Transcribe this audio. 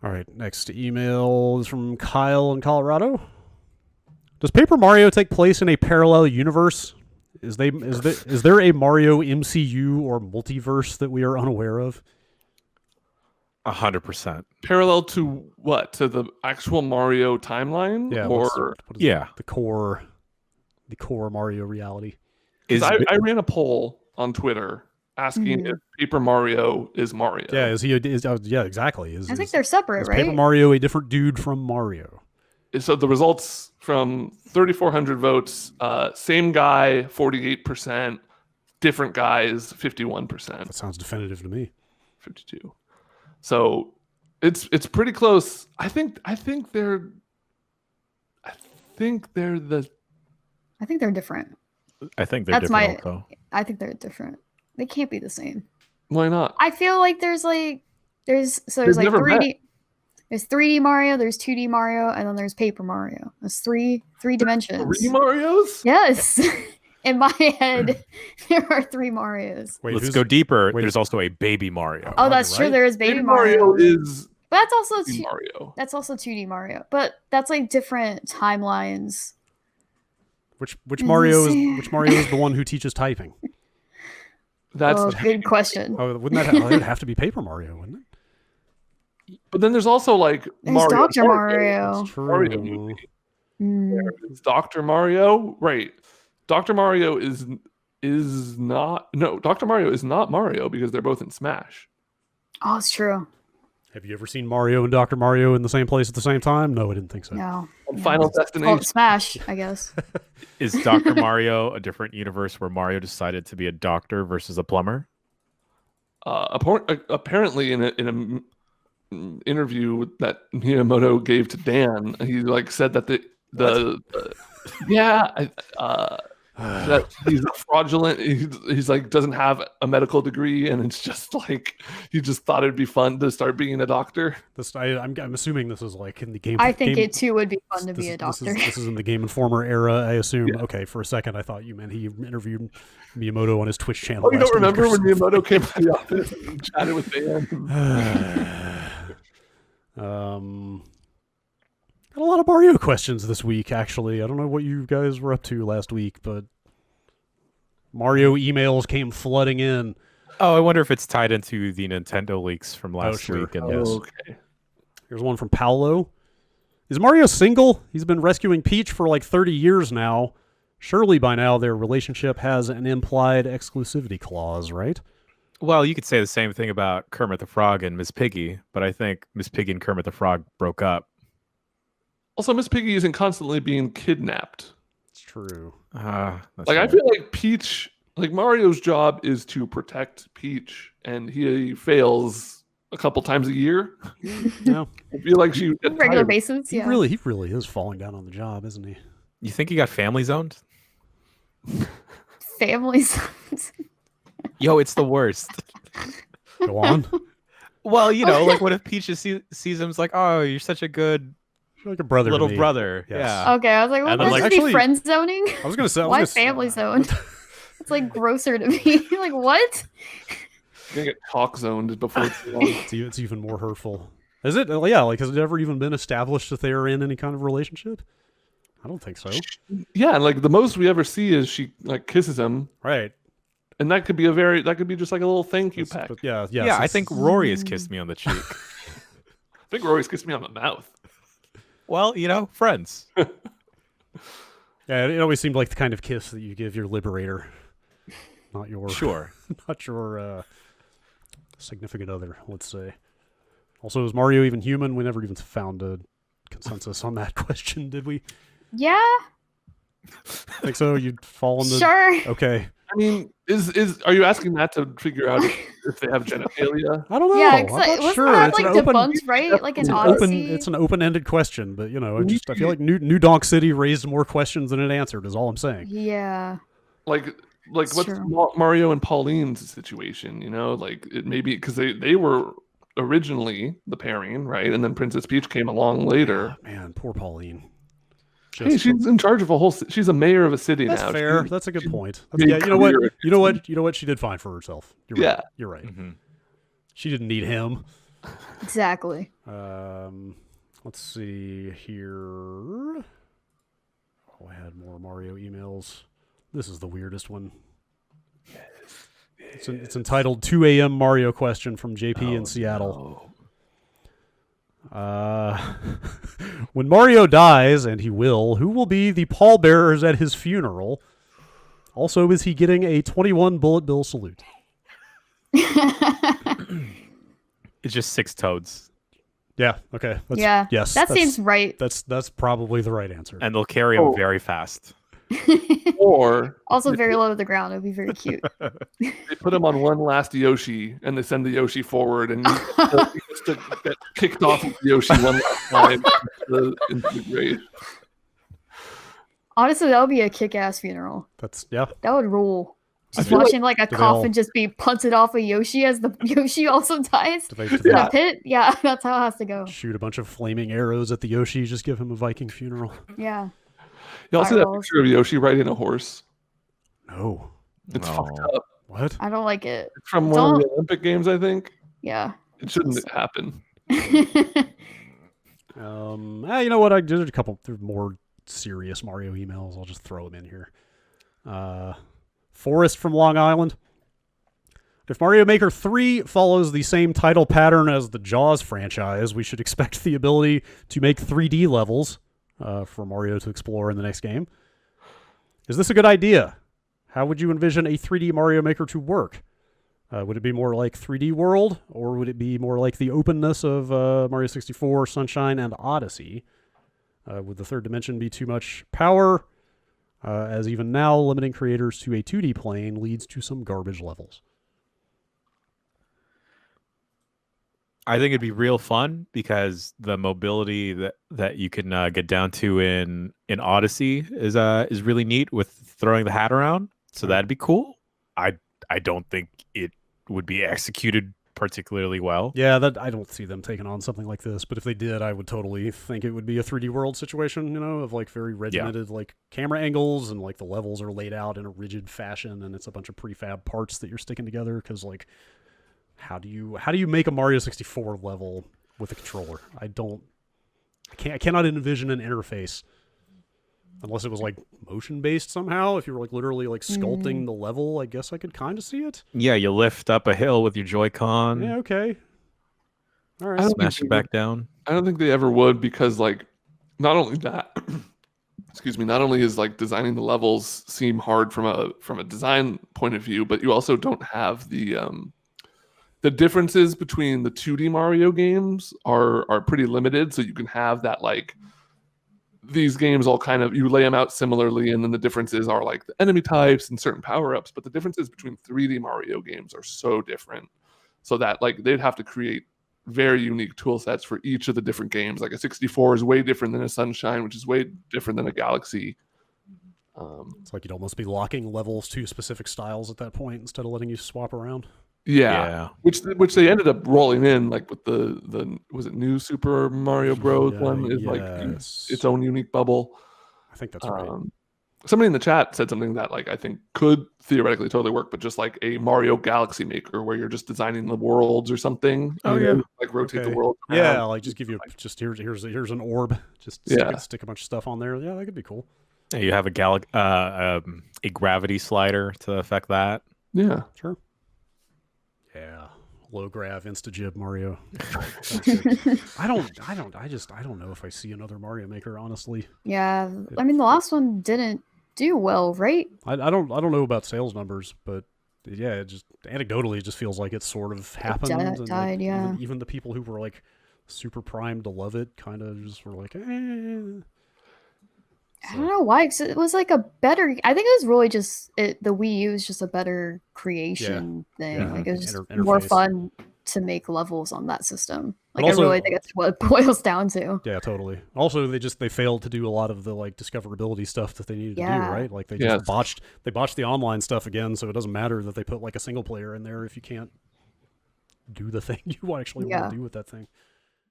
All right, next email is from Kyle in Colorado. Does Paper Mario take place in a parallel universe? Is there a Mario MCU or multiverse that we are unaware of? 100%. Parallel to what? To the actual Mario timeline? Yeah. Or what is the core Mario reality? I ran a poll on Twitter asking if Paper Mario is Mario. Yeah, yeah, exactly. I think they're separate, right? Paper Mario a different dude from Mario? So the results from 3,400 votes, same guy, 48%, different guys, 51%. That sounds definitive to me. 52. So it's pretty close. I think they're different. I think they're different. I think they're different. They can't be the same. Why not? I feel like there's 3D. There's 3D Mario, there's 2D Mario, and then there's Paper Mario. There's three dimensions. 3 Marios? Yes. In my head, there are 3 Marios. Wait, let's go deeper. There's also a Baby Mario. Oh, that's true. There is Baby Mario is. But that's also Mario. That's also 2D Mario. But that's like different timelines. Which Mario is the one who teaches typing? That's a good question. Oh, wouldn't that have to be Paper Mario, wouldn't it? But then there's also like there's Dr. Mario. Mario movie. It's Dr. Mario, right? Dr. Mario is not Dr. Mario is not Mario because they're both in Smash. Oh, it's true. Have you ever seen Mario and Dr. Mario in the same place at the same time? No, I didn't think so. No. Final Destination. Smash, I guess. Is Dr. Mario a different universe where Mario decided to be a doctor versus a plumber? Apparently, in an interview that Miyamoto gave to Dan, he said that that he's fraudulent. He's doesn't have a medical degree, and it's just he just thought it'd be fun to start being a doctor. I'm assuming this is in the game. I think it too would be fun to be a doctor. This is in the Game Informer era, I assume. Yeah. Okay, for a second I thought you meant he interviewed Miyamoto on his Twitch channel. Oh, you don't remember when Miyamoto came to the office and chatted with Dan? Got a lot of Mario questions this week, actually. I don't know what you guys were up to last week, but Mario emails came flooding in. Oh, I wonder if it's tied into the Nintendo leaks from last week. And okay. Here's one from Paolo. Is Mario single? He's been rescuing Peach for 30 years now. Surely by now their relationship has an implied exclusivity clause, right? Well, you could say the same thing about Kermit the Frog and Miss Piggy, but I think Miss Piggy and Kermit the Frog broke up. Also, Miss Piggy isn't constantly being kidnapped. It's true. Right. I feel like Peach, Mario's job is to protect Peach, and he fails a couple times a year. Yeah. I feel like she regular basis. Yeah, he really is falling down on the job, isn't he? You think he got family zoned? Family zoned. Yo, it's the worst. Go on. Well, what if Peach just sees him? It's like, oh, you're such a good. You're like a brother, little brother. Yes. Yeah. Okay, I was like, well, that should be friend zoning. I was gonna say, why family zoned? It's grosser to me. What? You're gonna get talk zoned before it's long. It's even more hurtful. Is it? Yeah. Has it ever even been established that they are in any kind of relationship? I don't think so. Yeah, and the most we ever see is she kisses him. Right. And that could be just a little thank you peck. Yeah. I think Rory has kissed me on the cheek. I think Rory's kissed me on the mouth. Well, friends. Yeah, it always seemed like the kind of kiss that you give your liberator, not your significant other, let's say. Also, is Mario even human? We never even found a consensus on that question, did we? Yeah. Think so? You'd fall in the... Sure. Okay. I mean, are you asking that to figure out if they have genitalia? I don't know. Yeah, I'm not sure. That, debunked, right? An Odyssey. It's an open-ended question, but I feel like New Donk City raised more questions than it answered. Is all I'm saying. Yeah. What's Mario and Pauline's situation? It maybe because they were originally the pairing, right? And then Princess Peach came along later. Oh, man, poor Pauline. Hey, she's in charge of a whole. She's a mayor of a city now. That's fair. That's a good point. Yeah, you know what? She did fine for herself. You're right. Yeah, you're right. Mm-hmm. She didn't need him. Exactly. Let's see here. Oh, I had more Mario emails. This is the weirdest one. It's entitled 2 a.m. Mario question from JP in Seattle. When Mario dies, and he will, who will be the pallbearers at his funeral? Also, is he getting a 21 bullet bill salute? It's just 6 toads. Yeah, okay. Yes, that seems right. That's probably the right answer. And they'll carry him very fast. Or also very low to the ground. It would be very cute. they put him on one last Yoshi, and they send the Yoshi forward, and he gets to get kicked off of Yoshi one last time into the grave. Honestly, that would be a kick-ass funeral. That would rule. Just feel watching like a coffin just be punted off of Yoshi as the Yoshi also dies in a pit. Yeah, that's how it has to go. Shoot a bunch of flaming arrows at the Yoshi, just give him a Viking funeral. Yeah. Y'all see that picture of Yoshi riding a horse? No. It's fucked up. What? I don't like it. It's from one of the Olympic Games, I think. Yeah. It shouldn't happen. You know what? I did a couple more serious Mario emails. I'll just throw them in here. Forrest from Long Island. If Mario Maker 3 follows the same title pattern as the Jaws franchise, we should expect the ability to make 3D levels for Mario to explore in the next game. Is this a good idea? How would you envision a 3D Mario Maker to work? Would it be more like 3D World, or would it be more like the openness of Mario 64, Sunshine, and Odyssey? Would the third dimension be too much power? As even now, limiting creators to a 2D plane leads to some garbage levels. I think it'd be real fun because the mobility that you can get down to in Odyssey is really neat with throwing the hat around. So that'd be cool. I don't think it would be executed particularly well. Yeah, I don't see them taking on something like this, but if they did, I would totally think it would be a 3D World situation, of like very regimented like camera angles, and like the levels are laid out in a rigid fashion, and it's a bunch of prefab parts that you're sticking together, because like how do you make a Mario 64 level with a controller? I cannot envision an interface unless it was like motion based somehow. If you were like literally like sculpting the level, I guess I could kind of see it. Yeah, you lift up a hill with your Joy-Con. Yeah, okay. All right. Smash it back down. I don't think they ever would, because like not only that, not only is like designing the levels seem hard from a design point of view, but you also don't have the differences between the 2D Mario games are pretty limited. So you can have that like these games all kind of, you lay them out similarly, and then the differences are like the enemy types and certain power-ups, but the differences between 3D Mario games are so different, so that like they'd have to create very unique tool sets for each of the different games. Like a 64 is way different than a Sunshine, which is way different than a Galaxy. It's like you'd almost be locking levels to specific styles at that point instead of letting you swap around. Yeah. Which they ended up rolling in, like with the was it New Super Mario Bros. One is like its own unique bubble. I think that's right. Somebody in the chat said something that like I think could theoretically totally work, but just like a Mario Galaxy Maker where you're just designing the worlds or something. Like rotate the world around. Yeah, like just give you here's an orb. Just stick a bunch of stuff on there. Yeah, that could be cool. Yeah, you have a gravity slider to affect that. Yeah, sure. Yeah, low grav insta-jib Mario. I don't know if I see another Mario Maker, honestly. Yeah, I mean the last one didn't do well, right? I don't know about sales numbers, but yeah, it just anecdotally it just feels like it sort of happened. It died, yeah. Even the people who were like super primed to love it kind of just were like, eh. I don't know why, because it was like a better. I think it was really just the Wii U was just a better creation thing. Yeah. Like it was just Interface. more fun to make levels on that system. Like also, I really think that's what it boils down to. Yeah, totally. Also, they failed to do a lot of the like discoverability stuff that they needed to do, right? Like they just botched the online stuff again, so it doesn't matter that they put like a single player in there if you can't do the thing you actually want to do with that thing.